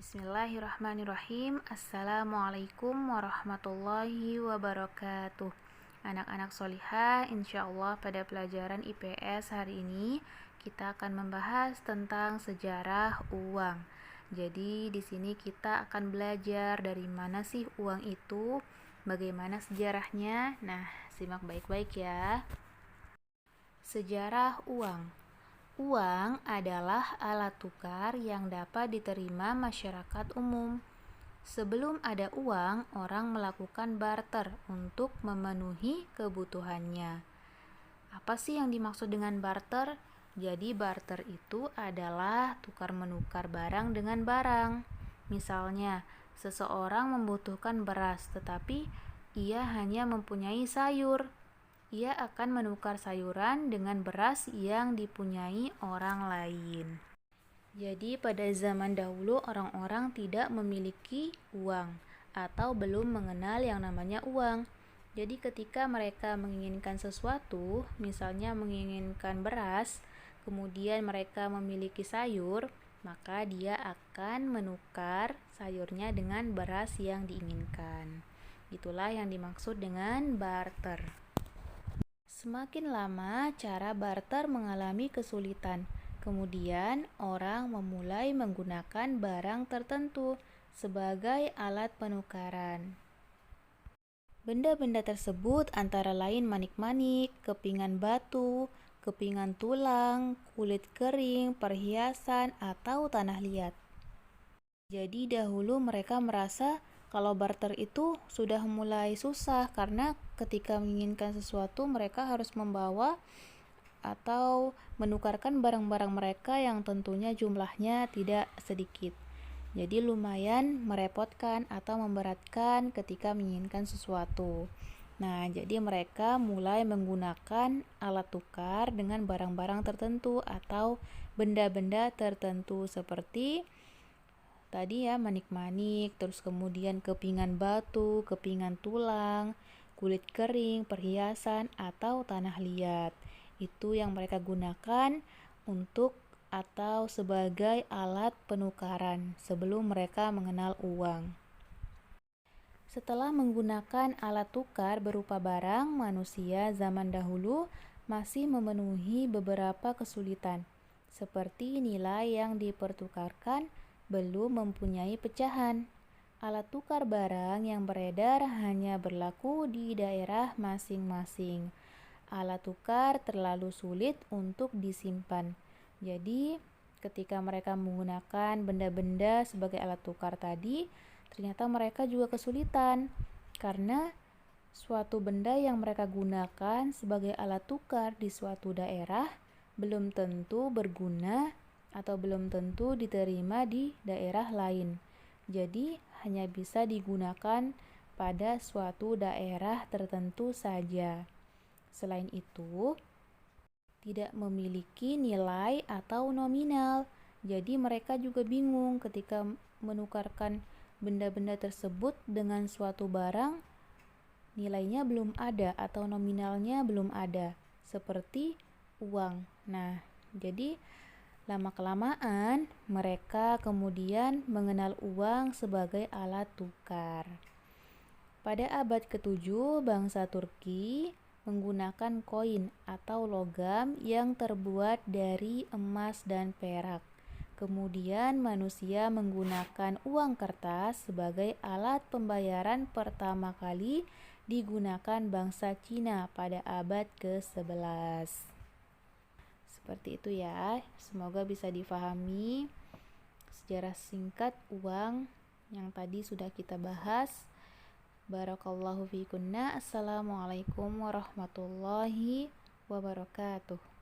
Bismillahirrahmanirrahim. Assalamualaikum warahmatullahi wabarakatuh. Anak-anak solihah, insya Allah pada pelajaran IPS hari ini kita akan membahas tentang sejarah uang. Jadi di sini kita akan belajar dari mana sih uang itu, bagaimana sejarahnya. Nah, simak baik-baik ya. Sejarah uang. Uang adalah alat tukar yang dapat diterima masyarakat umum. Sebelum ada uang, orang melakukan barter untuk memenuhi kebutuhannya. Apa sih yang dimaksud dengan barter? Jadi barter itu adalah tukar-menukar barang dengan barang. Misalnya, seseorang membutuhkan beras tetapi ia hanya mempunyai sayur. Ia akan menukar sayuran dengan beras yang dipunyai orang lain. Jadi pada zaman dahulu orang-orang tidak memiliki uang atau belum mengenal yang namanya uang. Jadi ketika mereka menginginkan sesuatu, misalnya menginginkan beras, kemudian mereka memiliki sayur, maka dia akan menukar sayurnya dengan beras yang diinginkan. Itulah yang dimaksud dengan barter. Semakin lama, cara barter mengalami kesulitan. Kemudian, orang memulai menggunakan barang tertentu sebagai alat penukaran. Benda-benda tersebut antara lain manik-manik, kepingan batu, kepingan tulang, kulit kering, perhiasan, atau tanah liat. Jadi dahulu mereka merasa kalau barter itu sudah mulai susah karena ketika menginginkan sesuatu mereka harus membawa atau menukarkan barang-barang mereka yang tentunya jumlahnya tidak sedikit. Jadi lumayan merepotkan atau memberatkan ketika menginginkan sesuatu. Nah, jadi mereka mulai menggunakan alat tukar dengan barang-barang tertentu atau benda-benda tertentu seperti tadi ya manik-manik, terus kemudian kepingan batu, kepingan tulang, kulit kering, perhiasan, atau tanah liat. Itu yang mereka gunakan untuk atau sebagai alat penukaran sebelum mereka mengenal uang. Setelah menggunakan alat tukar berupa barang, manusia zaman dahulu masih memenuhi beberapa kesulitan, seperti nilai yang dipertukarkan belum mempunyai pecahan. Alat tukar barang yang beredar hanya berlaku di daerah masing-masing. Alat tukar terlalu sulit untuk disimpan. Jadi, ketika mereka menggunakan benda-benda sebagai alat tukar tadi, ternyata mereka juga kesulitan karena suatu benda yang mereka gunakan sebagai alat tukar di suatu daerah belum tentu berguna atau belum tentu diterima di daerah lain. Jadi hanya bisa digunakan pada suatu daerah tertentu saja. Selain itu, tidak memiliki nilai atau nominal. Jadi mereka juga bingung ketika menukarkan benda-benda tersebut dengan suatu barang, nilainya belum ada atau nominalnya belum ada, seperti uang. Nah, jadi lama-kelamaan, mereka kemudian mengenal uang sebagai alat tukar. Pada abad ke-7, bangsa Turki menggunakan koin atau logam yang terbuat dari emas dan perak. Kemudian manusia menggunakan uang kertas sebagai alat pembayaran pertama kali digunakan bangsa Cina pada abad ke-11. Seperti itu ya, semoga bisa difahami sejarah singkat uang yang tadi sudah kita bahas. Barakallahu fikunna. Assalamualaikum warahmatullahi wabarakatuh.